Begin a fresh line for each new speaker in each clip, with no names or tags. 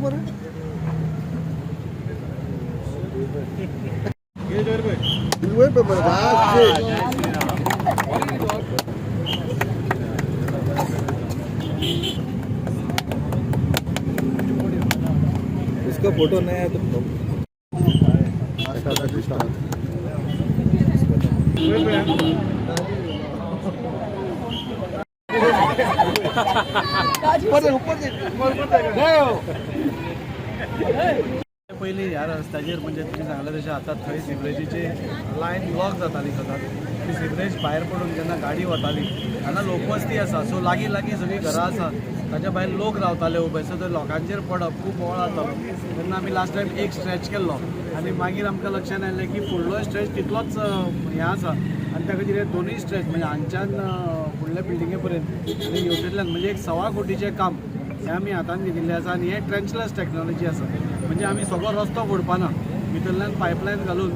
बरोबर उसका फोटो नहीं है तो
पयलीं ह्या रस्त्याचेर म्हणजे तुमी सांगलें तशें आतां थंय सिवरेजीची लायन ब्लॉक जाताली सदांच ती सिवरेज भायर पडून जेन्ना गाडी वताली हांगा लोकवस्ती आसा सो लागीं लागीं सगळीं घरां आसा ताच्या भायर लोक रावताले उबे सो थंय लोकांचेर पडप खूब बोवाळ जातालो तेन्ना आमी लास्ट टायम एक स्ट्रेच केल्लो आनी मागीर आमकां लक्षांत आयलें की फुडलो स्ट्रेच तितलोच हें आसा आनी ताका कितें दोनूय स्ट्रेच म्हणजे हांगच्यान फुडल्या बिल्डिंगे पर्यंत आनी हेवटेंतल्यान म्हणजे एक 1.25 कोटीचें काम हें आमी हातान घेतिल्लें आसा आनी हें ट्रेंचलेस टॅक्नॉलॉजी आसा म्हणजे आमी सगळो रस्तो फोडपाना भितरल्यान पायपलायन घालून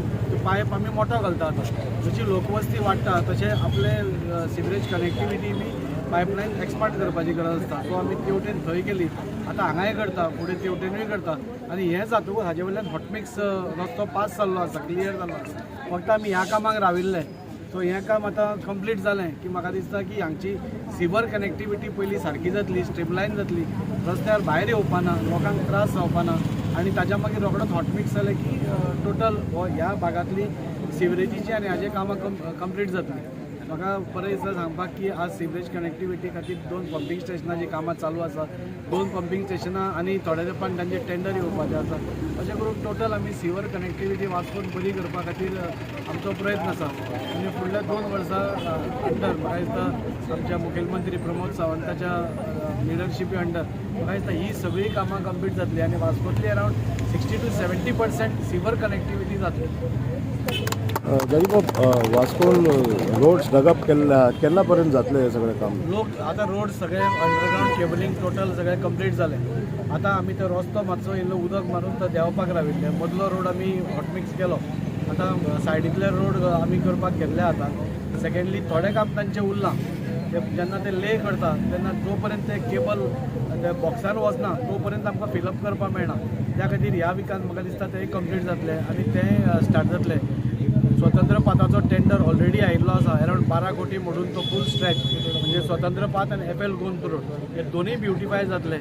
पायप आमी मोठो घालता आतां जशी लोकवस्ती वाडटा तशें आपले सिवरेज कनेक्टिविटी बी पायपलायन एक्सपांड करपाची गरज आसता सो आमी तेवटेन थंय केली आतां हांगाय करता फुडें तेवटेनूय करता आनी हें जातकूच हाजे वयल्यान हॉटमिक्स रस्तो पास जाल्लो आसा क्लियर जाल्लो आसा फक्त आमी ह्या कामाक राविल्ले सो हें काम आतां कंप्लीट जालें की म्हाका दिसता की हांगची सिवर कनेक्टिविटी पयली सारकी जातली स्ट्रीमलायन जातली रस्त्यार भायर येवपाना लोकांक त्रास जावपाना आनी ताच्या मागीर रोखडोच हॉटमिक्स जालें की टोटल ह्या भागांतली सिवरेजीची आनी हाजे कामां कंप्लीट जातली म्हाका बरें दिसता सांगपाक की आज सिवरेज कनेक्टिविटी खातीर 2 पंपींग स्टेशनाची कामां चालू आसा 2 पंपींग स्टेशनां आनी थोड्या तेंपान तांचे टेंडर येवपाचें आसा अशें करून टोटल आमी सिवर कनेक्टिविटी वास्कोन बरी करपा खातीर आमचो प्रयत्न आसा आनी फुडल्या 2 वर्सां अंडर म्हाका दिसता आमच्या मुखेलमंत्री प्रमोद सावंताच्या लिडरशिपी अंडर म्हाका दिसता ही सगळीं कामां कंप्लीट जातली आनी वास्कोंतली अरावंड 60 to 70% सिवर कनेक्टिविटी जातली
जरीबाब वास्कोन रोड्स डेव्हलप केन्ना पर्यंत जातले हे सगळें काम
लोक आतां रोड सगळे अंडरग्राउंड केबलिंग टोटल सगळें कंप्लीट जालें आतां आमी तो रस्तो मातसो इल्लो उदक मारून तो देंवपाक राविल्ले मदलो रोड आमी हॉटमिक्स केलो आतां सायडींतले रोड आमी करपाक घेतले आतां सेकेंडली थोडें काम तांचें उरलां जेन्ना ते ले करता तेन्ना जो पर्यंत ते केबल त्या बॉक्सान वचना तो पर्यंत आमकां फिलअप करपाक मेळना त्या खातीर ह्या विकांत म्हाका दिसता ते कंप्लीट जातले आनी तें स्टार्ट जातले स्वतंत्र पाथाचो टेंडर ऑलरेडी आयिल्लो आसा अरावंड 12 कोटी म्हणून तो फूल स्ट्रेच म्हणजे स्वतंत्र पाथ आनी FL गोंद रोड हे दोनूय ब्युटिफाय जातले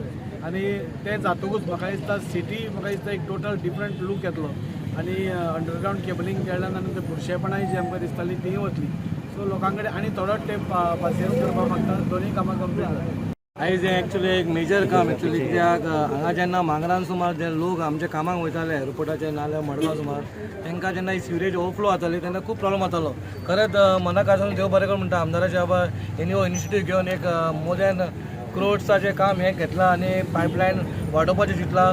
आनी ते जातकूच म्हाका दिसता सिटी म्हाका दिसता एक टोटल डिफरंट लूक येतलो आनी अंडरग्राउंड केबलिंग केल्यान आनी ते बुरशेपणाय जी आमकां दिसताली ती वतली सो लोकां कडेन आनी थोडोच तेंप पासियन्स करपाक मागता दोनूय कामां कंप्लीट जाता
आयज एक्चुअली एक मेजर काम एक्चुअली कित्याक हांगा जेन्ना मांगरान सुमार जे लोक आमचे कामाक वयताले एअरपोर्टाचे नाल्यार मडगांव सुमार तांकां जेन्ना ही सिवरेज ओवरफ्लो जाताली तेन्ना खूब प्रॉब्लम जातालो खरेंच मनाक आसून देव बरें कर म्हणटा आमदाराचे बाबा हेणी हो इनिशिएटीव घेवन एक मोर दॅन क्रोड्साचें काम हें घेतलां आनी पायपलायन वाडोवपाचें चिंतलां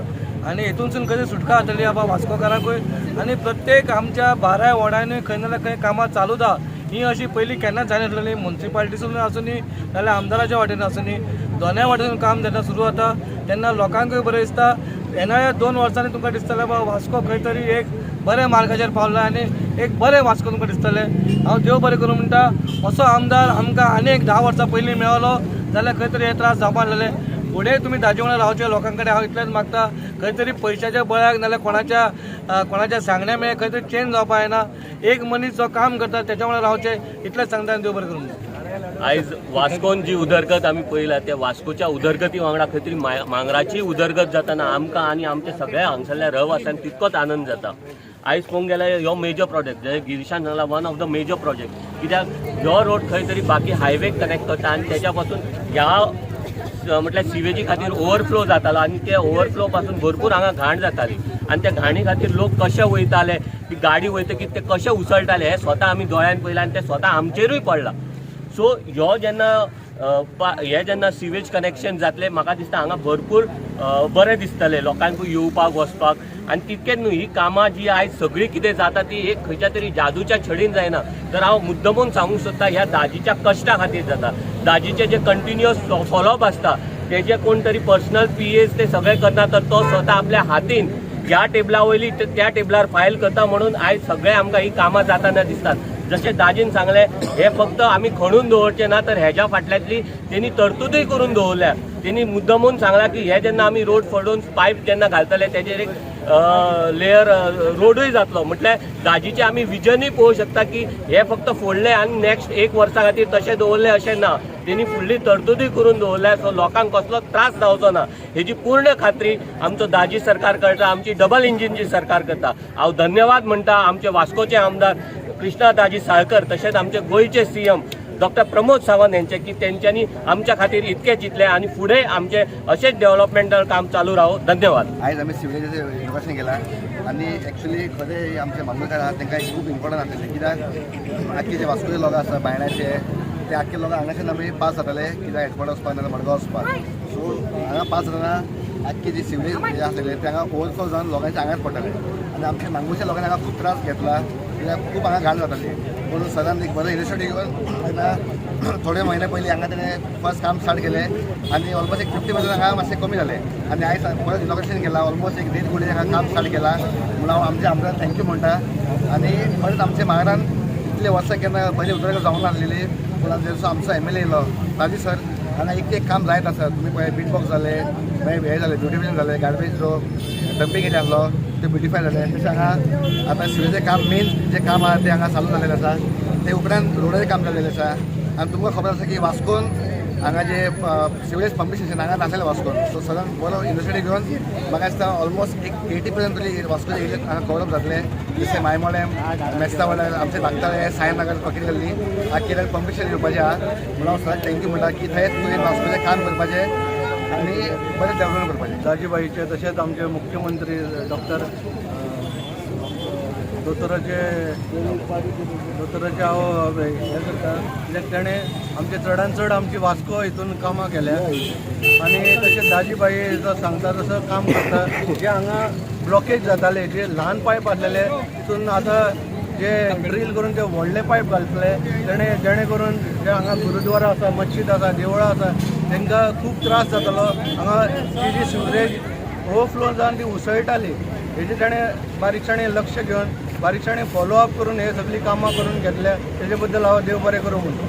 आनी हेतूनसून खंय सुटका जातली बाबा वास्कोकारांकूय आनी प्रत्येक आमच्या 12 वॉर्डांनी खंय ना खंय कामां चालूच आहा ही अशी पयलीं केन्नाच जायनासली म्युनिसिपालिटीसून आसुनी नाल्यार आमदाराच्या वाटेन आसुनी दोनूय वाटेन काम जेन्ना सुरू जाता तेन्ना लोकांकूय बरें दिसता येणाऱ्या 2 वर्सांनी तुमकां दिसतलें बाबा वास्को खंय तरी एक बऱ्या मार्गाचेर पावला आनी एक बरें वास्को तुमकां दिसतलें हांव देव बरें करूं म्हणटा असो आमदार आमकां आनी एक 10 वर्सां पयलीं मेळलो जाल्यार खंय तरी हे त्रास जावपा नासले फुडें तुमी ताजे वांगडा रावचे लोकां कडेन हांव इतलेंच मागता खंय तरी पयशाच्या बळाक नाल्यार कोणाच्या सांगण्या मेळ खंय तरी चेंज जावपा येना एक मनीस जो काम करता तेच्या वांगडा रावचे इतलेंच सांगता आनी देव बरें करूं
आयज वास्कोन जी उदरगत आमी पळयला त्या वास्कोच्या उदरगती वांगडा खंय तरी मांगराची उदरगत जाताना आमकां आनी आमच्या सगळ्या हांगसरल्या रहिवाशांक तितकोच आनंद जाता आयज पळोवंक गेल्यार हो मेजर प्रोजेक्ट जे गिरीशान सांगला one of the major project कित्याक हो रोड खंय तरी बाकी हायवे कनेक्ट करता आनी तेच्या पासून ह्या म्हटल्यार सिवेजी खातीर ओवरफ्लो जातालो आनी त्या ओवरफ्लो पासून भरपूर हांगा घाण जाताली आनी त्या घाणी खातीर लोक कशे वयताले ती गाडी वयतकीर ते कशे उसळटाले हे स्वता आमी दोळ्यान पळयलां आनी ते स्वता आमचेरूय पडलां सो ह्यो जेन्ना सिवेज कनेक्शन जातले म्हाका दिसता हांगा भरपूर बरें दिसतलें लोकांकूय येवपाक वचपाक आनी तितकेंच न्हू ही कामां जी आयज सगळी कितें जाता ती एक खंयच्या तरी जादूच्या छडीन जायना तर हांव मुद्दमून सांगूंक सोदता ह्या दाजीच्या कश्टा खातीर जाता दाजीचे जे कंटिन्युअस फॉलोअप आसता तेजे कोण तरी पर्सनल PAs ते सगळे करता तर तो स्वता आपल्या हातीन ह्या टेबला वयली त्या टेबलार फायल करता म्हणून आयज सगळे आमकां ही कामां जाताना दिसतात जशें दाजीन सांगलें हे फक्त आमी खणून दवरचें ना तर हेज्या फाटल्यांतली तेणी तरतूदय करून दवरल्या त्यांनी मुद्दामून सांगला की हे जेन्ना आमी रोड फोडून पायप जेन्ना घालतले तेजेर एक लेयर रोडूय जातलो. म्हटल्यार दाजीचे आमी विजनूय पळोवंक शकता की हे फक्त फोडले आनी नेक्स्ट 1 वर्सा खातीर तशें दवरले अशें ना. त्यांनी फुडली तरतुदी करून दवरल्या. सो लोकांक कसलो त्रास जावचो ना हेची पूर्ण खात्री आमचो दाजी सरकार करता, आमची डबल इंजिनची सरकार करता. हांव धन्यवाद म्हणटा आमचे वास्कोचे आमदार कृष्णा दाजी साळकर तशेंच आमचे गोंयचे CM डॉक्टर प्रमोद सावंत यांचे की त्यांच्यानी आमच्या खातीर इतके चितले आणि फुडें आमचे असेच डेव्हलपमेंटल काम चालू राहो. धन्यवाद.
आयज आमी सिविलायझेशन इनोग्रेशन केला आनी एक्चुअली खरें आमचे मांगोळकार आहा तांकां खूब इम्पॉर्टंट आसलें कित्याक आख्खे जे वास्कोचे लोक आसा बायणाचे ते आख्खे लोक हांगाच्यान आमी पास जाताले कित्याक हेडक्वॉर्टर वचपाक नाजाल्यार मडगांव वचपाक. सो हांगा पास जाताना आख्खे जी सिविलायझ जे आसलेले ते हांगा ओवरफ्लो जावन लोकांचे आंगार पडटाले आनी आमच्या मांगोळच्या लोकांनी हांगा खूब त्रास घेतला कित्याक खूब हांगा घाण जाताली. म्हणून सरान एक बरो इनिशिएटीव घेवन तेन्ना थोडे म्हयने पयलीं हांगा तेणें फर्स्ट काम स्टार्ट केलें आनी ऑलमोस्ट एक 50% हांगा मातशें कमी जालें आनी आयज परत इनॉग्रेशन केलां. ऑलमोस्ट एक 1.5 कोटी हांगा काम स्टार्ट केलां म्हणून हांव आमच्या आमदाराक थँक्यू म्हणटा. आनी परत आमच्या मांगरान इतले वर्सां केन्ना बरी उदरगत जावंक नासलेली पूण जसो आमचो MLA येयलो ताजी सर हांगा एक काम जायत आसा. तुमी पळय बीट बॉक्स जाले मागीर हे जालें ब्युटिफिकेशन जालें गार्बेज जो डंपिंग एरिया आसलो ते ब्युटिफाय जालें. तशें हांगा आतां सिवेजें काम मेन जें काम आहा तें हांगा चालू जाल्लें आसा. ते उपरांत रोडाचें काम जाल्लें आसा आनी तुमकां खबर आसा की वास्कोन हांगा जे सिवेज पंपिंग स्टेशन हांगा नासलें वास्कोन. सो सगळ्यान बरो इनिशिएटीव घेवन म्हाका दिसता ऑलमोस्ट एक 80% तरी वास्कोचे एरिया हांगा कवरअप जातले. जशें मायमोळेम मेस्ता वाड्यार आमचे लागताले सायनगर पकेट गल्ली आख्खे पंपिंग स्टेशन येवपाचें आहा म्हणून हांव सगळ्यांक थँक्यू म्हणटा की थंय तुवें वास्कोचें काम करपाचें आनी बरें डेव्हलपमेंट करपाचें.
दाजीबाईचे तशेंच आमचे मुख्यमंत्री डॉक्टर दोतोराचे हांव हें करता कित्याक तेणें आमचे चडांत चड आमची वास्को हितून कामां केल्या आनी तशेंच दाजीबाई जो सांगता तसो काम करता. जे हांगा ब्लॉकेज जाताले जे ल्हान पायप आसलेले तितून आतां जे ड्रील करून ते व्हडले पायप घालतले जेणे करून जे हांगा गुरुद्वारा आसा मस्जिद आसा देवळां आसा तांकां खूब त्रास जातालो. हांगा ती जी सिवरेज ओवरफ्लो जावन ती उसळटाली हेजे ताणें बारीकसाणें लक्ष घेवन बारीकसाणें फॉलोअप करून हे सगळीं कामां करून घेतल्या. तेजे बद्दल हांव देव बरें करूं म्हणटा.